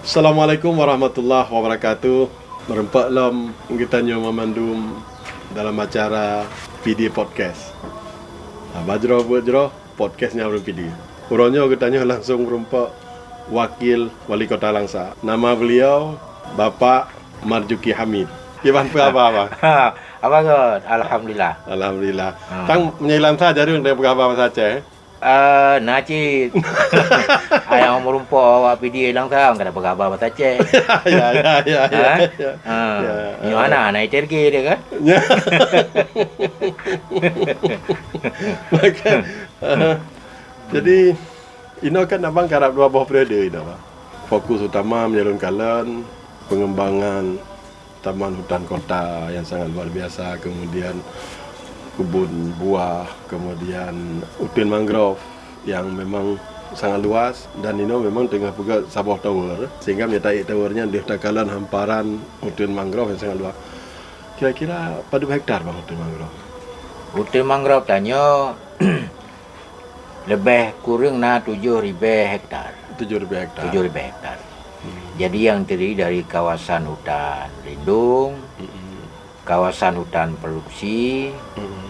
Assalamualaikum warahmatullahi wabarakatuh. Merempak lam kita nyo memandum dalam acara PD Podcast. Bajro podcastnya orang PD. Uronyo kita nyo langsung merempak Wakil Wali Kota Langsa. Nama beliau Bapak Marjuki Hamid. Gimana apa? Apa kot? Alhamdulillah. Alhamdulillah. Tang menyelam saja ring dari apa saja. Najib. Ayang merumpok awak PD lang tang kada bergabar bahasa Aceh. Ya. Ni mana naik tergi dia kan? Jadi ini kan abang karap 2 buah periode ini, Pak. Fokus utama menyalurkan pengembangan taman hutan kota yang sangat luar biasa, kemudian kebun buah, kemudian hutan mangrove yang memang sangat luas, dan ini memang tengah juga Sabah Tower, sehingga menyertai towernya di takalan hamparan hutan mangrove yang sangat luas. Kira-kira pada hektar bang hutan mangrove? Hutan mangrove tanya lebih kurang 7.000 hektar. 7.000 hektar. 7.000 hektar. Jadi yang terdiri dari kawasan hutan lindung, kawasan hutan produksi,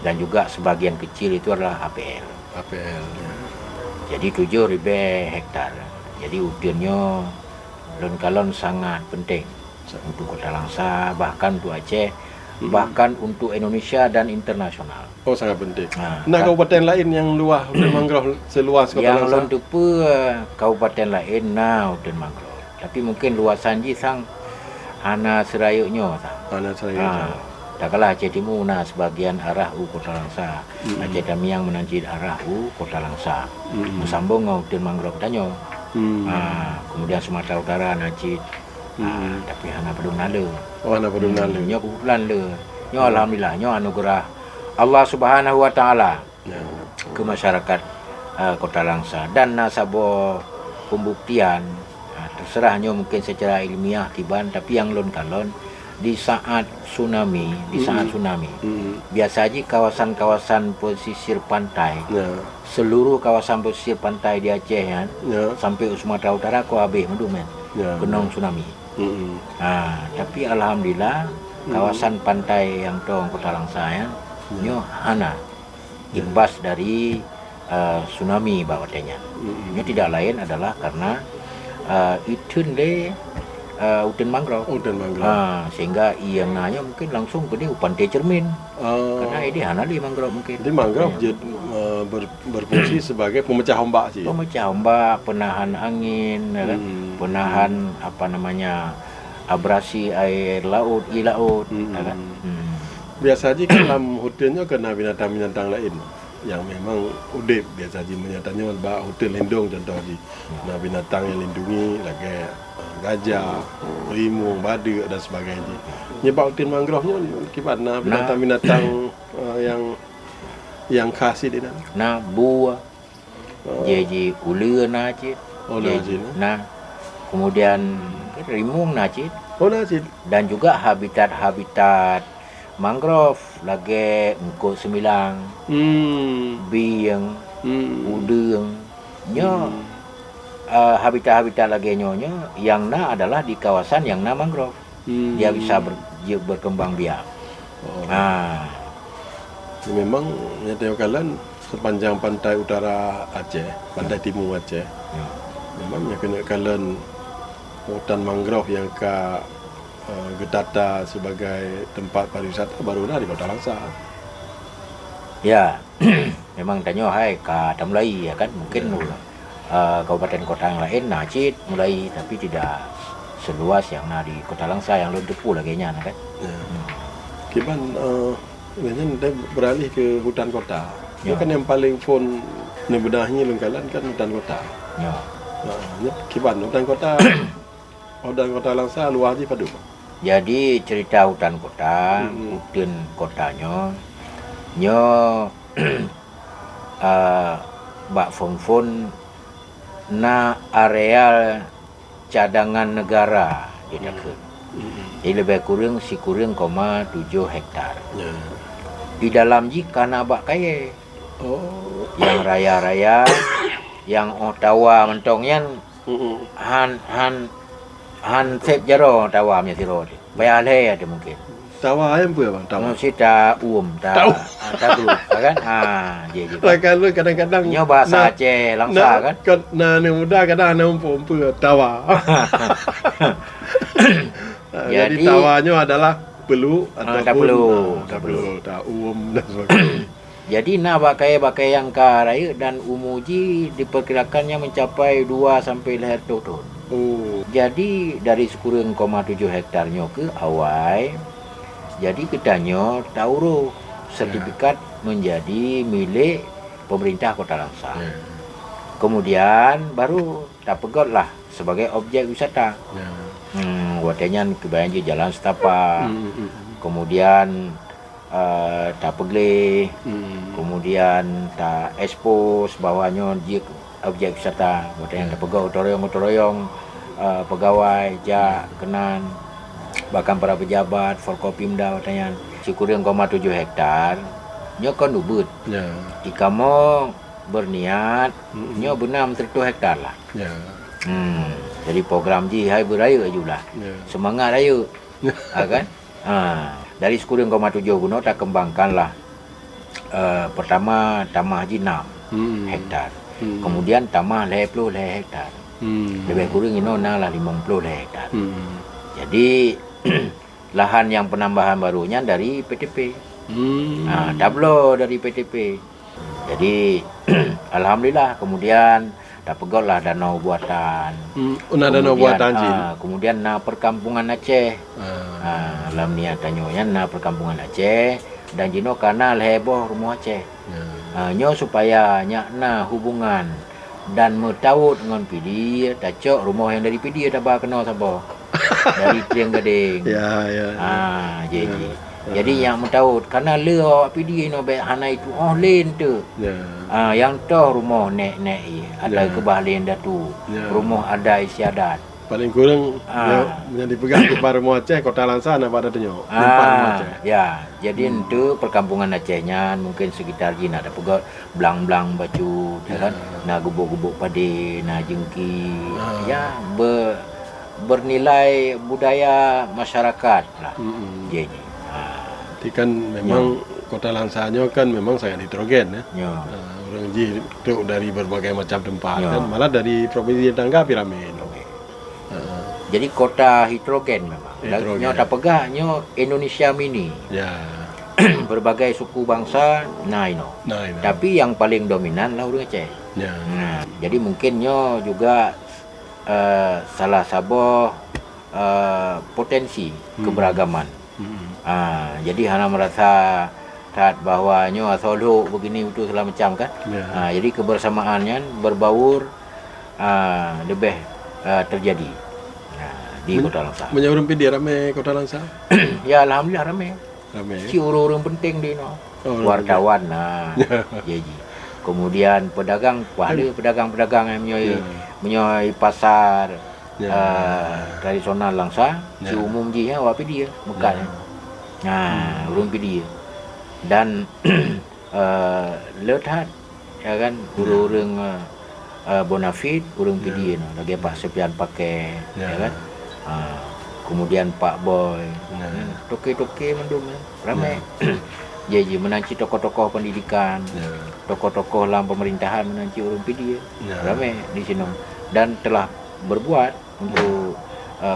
dan juga sebagian kecil itu adalah APL. APL. Ya. Jadi 7.000 hektar. Jadi hutannya lon-kalon sangat penting untuk Kota Langsa, bahkan untuk Aceh, bahkan untuk Indonesia dan internasional. Oh, sangat penting. Nah, kabupaten lain yang luas hutan mangrove seluas Kota yang Langsa? lon tupu kabupaten lain hutan mangrove. Tapi mungkin luasan ji sang ana serayuknya sang. Ana serayuknya. Tak kalah Aceh Timur sebagian arah Kota Langsa. Aceh Damiang menanjid arah Kota Langsa. Sambung hutan mangrove tanyo. Kemudian Sumatera Utara najid. Tapi hana belum nala. Oh, hana belum nala. Nyo kebetulan le. Nyo alhamdulillah nyo anugerah Allah Subhanahu wa taala ke masyarakat Kota Langsa, dan nasabo pembuktian terserahnya mungkin secara ilmiah tiban, tapi yang lon kalon di saat tsunami, biasa aja kawasan-kawasan pesisir pantai, seluruh kawasan pesisir pantai di Aceh kan, sampai Sumatera Utara ko habis mendumen kenong tsunami. Tapi alhamdulillah kawasan pantai yang tong Kota Langsa ya, nyo hana imbas dari tsunami bawatnya. Nyo tidak lain adalah karena itun le hutan mangrove. Sehingga ia nanya mungkin langsung ke dia pantai cermin. Karena ini hana di mangrove mungkin. Jadi mangrove berfungsi sebagai pemecah ombak sih. Pemecah ombak, penahan angin, penahan abrasi air laut, kan. Biasa aja kan dalam hutannya kena binatang-binatang lain yang memang udip, biasa aja menyatanya hutan lindung contoh aja. Nah, binatang yang lindungi lagi gajah, rimau, baduk dan sebagainya. Nyebab hutan mangrove-nya gimana binatang-binatang yang khas di sana? Nah, buah. Jadi ular najid. Kemudian rimung najid. Dan juga habitat mangrove lagi engkau semilang, biang, udeng, habitat lagi nyonya yang adalah di kawasan yang mangrove. Dia bisa berkembang biak. Memang nyata kalian sepanjang pantai utara Aceh, pantai timur Aceh, memangnya kena kalian hutan mangrove yang gedata sebagai tempat pariwisata barulah di Kota Langsa. Ya, memang tanya ke Tamlai ya kan, mungkin kabupaten kota yang lain najid mulai, tapi tidak seluas yang di Kota Langsa yang lebih depu lagi kan. Kiban dia beralih ke hutan kota. Ini kan yang paling fun benahi lengkalan kan hutan kota. Kiban hutan kota Langsa luar je padu. Jadi cerita hutan kota, hutan kotanya bak fon na areal cadangan negara didakeun. Jadi lebih kurang 7 hektar. Di dalam jika na bak kaya. Yang raya-raya, yang Ottawa mentongnya han Han sep jaro tawa punya siro dia. Bayar le ada mungkin. Tawa ayam apa bang? Tawa. Si ta ta dulu kan? Je. Rakan lu kadang-kadang Nyo bahasa Aceh langsa kan? Nah, ni muda kadang ana umpo-umpo tawa. Jadi tawanya adalah pelu atau tak perlu. tak dan sebagainya. Jadi bakai yang karaya dan umuji diperkirakannya mencapai 2 sampai 5 ton. Oh. Jadi dari 10,7 hektarnya ke awai, jadi kitanya taruh sertifikat menjadi milik pemerintah Kota Langsa. Kemudian baru tak pegot lah sebagai objek wisata. Watanya kebayang je jalan setapak. Kemudian tak pegle. Kemudian tak expose bawahnya dia objek wisata. Watanya tak pegot toroyong pegawai jak kenan bahkan para pejabat Forkopimda watanya Cikurang 7 hektar nyo kon ubut. Jika mau berniat nyo benam 100 hektar lah. Jadi program ji hai beraya julah. Semangat raya. Kan? Dari 10,7 guna tak kembangkanlah. Pertama tamah ji 6 hektar. Kemudian tamah 50 hektar. Lebih kurang ino lah 50 hektar. Jadi lahan yang penambahan barunya dari PTP. Tablo dari PTP. Jadi alhamdulillah kemudian tak pegollah danau buatan. Danau buatan je. Kemudian perkampungan Aceh. Dalam niatannya ya perkampungan Aceh dan jino kanal heboh rumah Aceh. Nyo supaya nyakna hubungan dan metawut dengan PD tacok rumah yang dari PD tak bah kenal siapa. Dari Tiang Gading. Jadi yang metawut karena le awak PD no be hana itu len tu. Yang toh rumah nek ada kebahlian datu. Rumah ada isyadat. Paling kurang yang dipegang di rumah Aceh Kota Langsa nak pada tenyo. Ya, jadi itu perkampungan Acehnya mungkin sekitar jina ada pegot belang-belang baju kan. Nah gubuk-gubuk padi, nah jengki. Ya bernilai budaya masyarakat lah. Jadi kan memang Kota Langsanya kan memang sangat heterogen ya. Orang ji itu dari berbagai macam tempat kan, malah dari provinsi tetangga piramid. Jadi kota heterogen memang. Nyo tak pegah nyo Indonesia mini. Berbagai suku bangsa Tapi yang paling dominan lah orang Aceh. Jadi mungkin nyo juga salah satu potensi keberagaman. Jadi hana merasa saat bahwa nyo solo begini itu segala macam kan. Jadi kebersamaannya berbaur lebih terjadi di Kota Langsa. Menyuruh PD ramai Kota Langsa? Ya alhamdulillah ramai. Si orang penting di wartawan jadi. Kemudian pedagang, ada pedagang-pedagang yang menyoi pasar tradisional Langsa. Si umum je awak PD mekat. Orang PD. Dan lehat ya kan orang Bonafit orang PD lagi Pak Sepian pakai ya kan. Kemudian Pak Boy, toke-toke mendung ramai. Jadi menanci tokoh-tokoh pendidikan, tokoh-tokoh dalam pemerintahan menanci orang PD ramai di sini dan telah berbuat untuk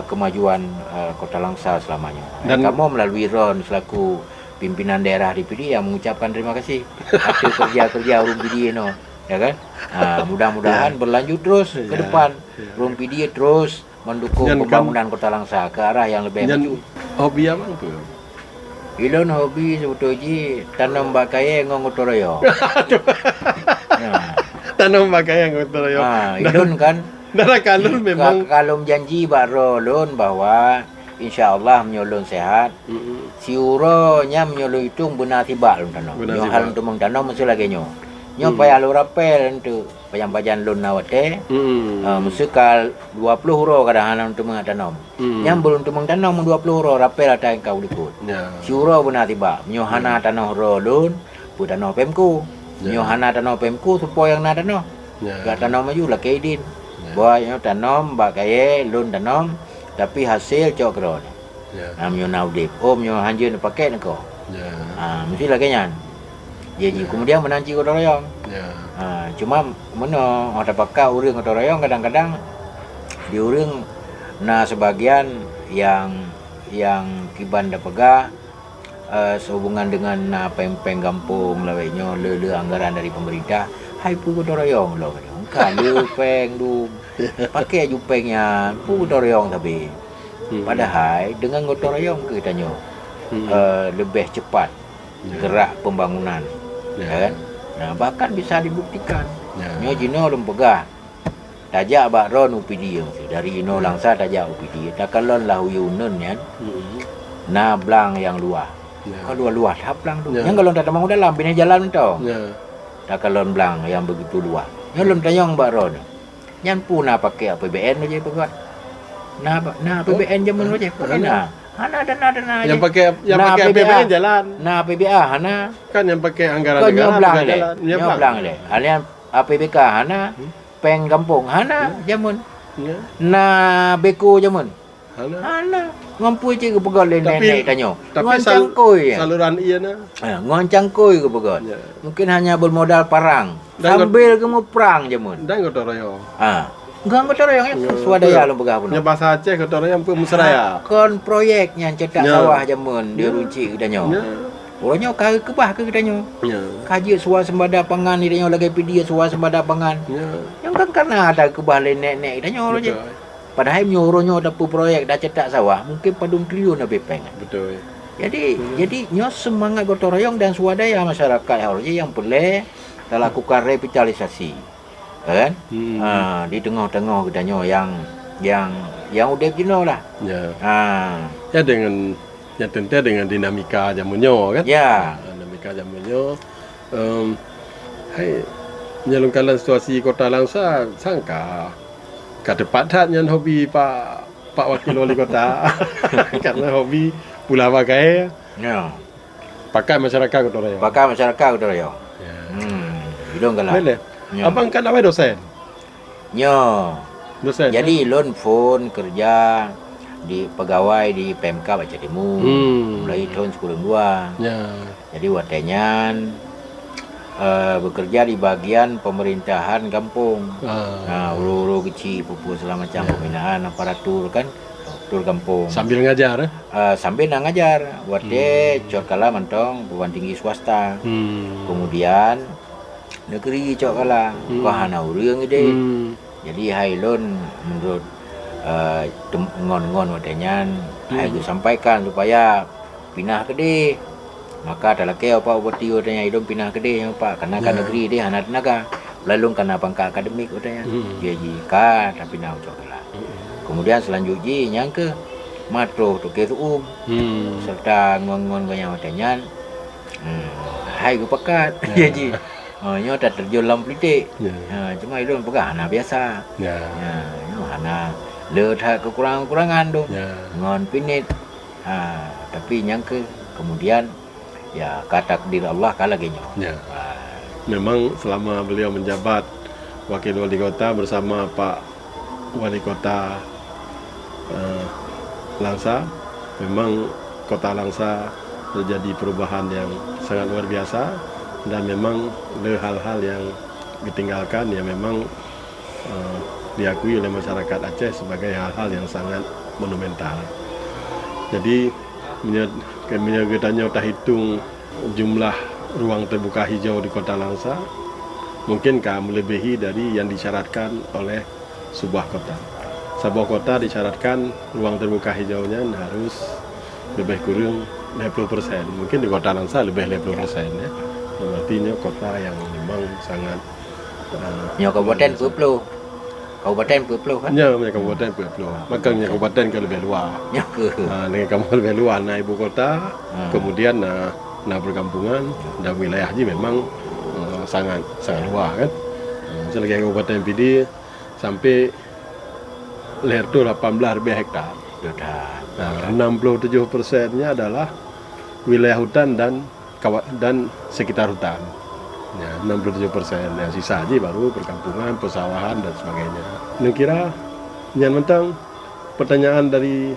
kemajuan Kota Langsa selamanya. Dan kamu melalui Ron selaku pimpinan daerah di PD yang mengucapkan terima kasih atas kerja-kerja orang PD ya kan. Mudah-mudahan berlanjut terus ke depan. Orang PD terus mendukung pembangunan Kota Langsa ke arah yang lebih maju. Hobi apa tu? Ilon hobi sebetulnya tanam bakaya ngong utoroyo. Tanam bakaya ngong utoroyo. Ilon kan. Darah kalun memang. Kalau janji baro lon bahwa insya-Allah menyolong sehat. Siuronya menyolong itu benar tiba lon tanam. Nyo hal untuk mengtanam mesti lagi nyo. Nyo payah lu rapel untuk payang-payang lon nawate. Musikal 20 huro kadang-kadang untuk mengatanam. Nyambul untuk mengatanam 20 huro rapel ada yang kau ikut. Si huro benar tiba. Nyo hana tanah huro lon, pu tanah pemku. Nyo hana tanah pemku supaya yang na tanah. Gak tanam maju lah kaidin. Boy nyo tanam bakaye lon tanam tapi hasil cok kron. Ya. Myo naudip. Myo hanjun pakai nako. Ya. Mesti lah kenyan. Jadi kemudian menanci gotong royong. Ya. Cuma meno ada pakak urang gotong royong kadang-kadang di urang sebagian yang kiban da pega sehubungan dengan pempeng kampung laweknya le anggaran dari pemerintah hai pu gotong royong lo kan le peng du pakai ju pengnya pu gotong royong tapi padahal dengan gotong royong kita nyo lebih cepat gerak pembangunan kan. Bahkan bisa dibuktikan nyo jino lum pegah tajak bak ron UPD dari ino langsa tajak UPD takalon lah uyunun kan blang yang luar kalau luar blang tu yang kalau tak mau dalam bina jalan tau takalon blang yang begitu luar nyolom tanyong bak ron nyan puna pakai APBN aja pegat APBN jaman aja pernah Hana yang pakai APBN jalan. PBA hana Kan yang pakai anggaran kau negara nyoblang bukan le. jalan. Nyoblang le. Alian APBK hana peng kampung hana jamun. Ya. Beko jamun. Hana. Ngampui je ke pegal nenek tanyo. Tapi Cangkoi. saluran iya na. Ngon cangkoi ke pegal. Ya. Mungkin hanya bermodal parang. Dan Sambil ke mau perang jamun. Dan gotong royong. Enggak gotong royong swadaya lu pegah pun. Nya bahasa Aceh gotong royong pun mesraya. Kon proyeknya cetak sawah jamun dia runci ke tanyo. Orangnya kari kebah ke tanyo. Kaji swasembada pangan ni tanyo lagi PD swasembada pangan. Yang kan karena ada kebah nenek tanyo je. Padahal nyoronyo dapat proyek dah cetak sawah mungkin padung triliun lebih peng. Betul. Jadi nyo semangat gotong royong dan swadaya masyarakat yang boleh lakukan revitalisasi. Kan? Di tengah-tengah kita yang udah gino lah. Ya. Ya dengan tentu dengan dinamika zamannya kan? Ya. Dinamika zamannya hai nyalungkan situasi kota Langsa sangka kata padatnya hobi Pak Wakil Wali Kota karena hobi pula pakai Ya. pakai masyarakat gotong royong. Pakai masyarakat gotong royong. Ya. Hidung kalah. Boleh. Ya. Abang kan apa dosen? Nyo. Dosen. Jadi lon phone kerja di pegawai di PMK Baca Demo. Mulai tahun 92. Ya. Jadi watenyan bekerja di bagian pemerintahan kampung. Uru-uru kecil pupuk segala macam pembinaan aparatur kan. Aparatur kampung. Sambil ngajar Sambil nak ngajar. Wate cok kala mentong perguruan tinggi swasta. Kemudian negeri cok kala wahana urang ide. Jadi hailon menurut ngon-ngon watenyan hai sampaikan supaya pindah ke de. Maka talake apa obati watenyan idom pindah ke de pak karena kan negeri de hana tenaga. Lalu karena pangkat akademik watenyan. Jadi ka tapi pindah cok kala. Kemudian selanjutnya yang ke matro tu ke tu serta ngon-ngon ganya watenyan. Hai gue pekat jadi nyo tak terjun dalam politik. Cuma itu pegah hana biasa. Nyo hana le tak kekurangan tu. Ngon pinit. Tapi yang ke kemudian ya kata takdir Allah kalah genyo. Memang selama beliau menjabat Wakil Wali Kota bersama Pak Wali Kota Langsa, memang Kota Langsa terjadi perubahan yang sangat luar biasa dan memang ada hal-hal yang ditinggalkan yang memang diakui oleh masyarakat Aceh sebagai hal-hal yang sangat monumental. Jadi menyagetanya tak hitung jumlah ruang terbuka hijau di Kota Langsa mungkinkah melebihi dari yang disyaratkan oleh sebuah kota. Sebuah kota disyaratkan ruang terbuka hijaunya harus lebih kurang 50%. Mungkin di Kota Langsa lebih 50% ya. Artinya kota yang memang sangat kabupaten Pulau. Kabupaten Pulau kan? Ya, kabupaten Pulau. Makanya kabupaten ke lebih luar. Ya ke. Dengan kamu lebih luar na ibu kota, kemudian na perkampungan dan wilayah ji memang sangat luar kan. Misalnya kabupaten PD sampai leher tu 18 lebih hektar. 67%-nya adalah wilayah hutan dan sekitar hutan. Ya, 67%. Yang sisa aja baru perkampungan, persawahan dan sebagainya. Neng kira nyan mentang pertanyaan dari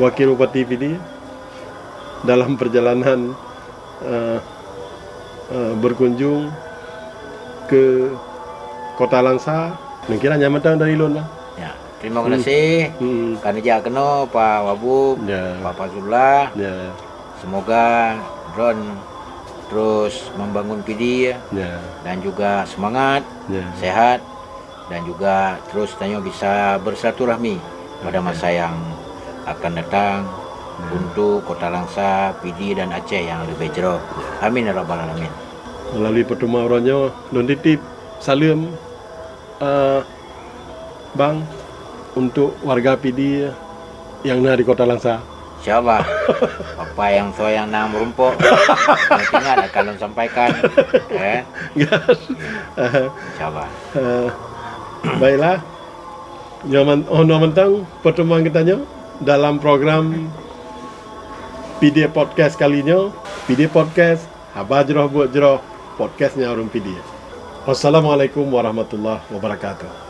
Wakil Bupati PD dalam perjalanan berkunjung ke Kota Langsa. Kira nyaman dari Lon bang. Ya, terima kasih. Kan aja kena Pak Wabub, Ya. Pak Fazullah. Ya, Semoga Ron terus membangun PD ya, dan juga semangat, ya. sehat, dan juga terus tanya bisa bersilaturahmi pada masa yang akan datang untuk Kota Langsa, PD dan Aceh yang lebih jauh. Amin ya rabbal alamin. Melalui pertemuan orangnya, Lon titip salam bang untuk warga PD yang ada di Kota Langsa. InsyaAllah apa yang yang nak merumpuk tinggal akan sampaikan. InsyaAllah. Baiklah, nyaman tentang pertemuan kita dalam program PD Podcast kalinya. PD Podcast, Habah Jeroh Buat Jeroh, podcastnya orang PD. Wassalamualaikum warahmatullahi wabarakatuh.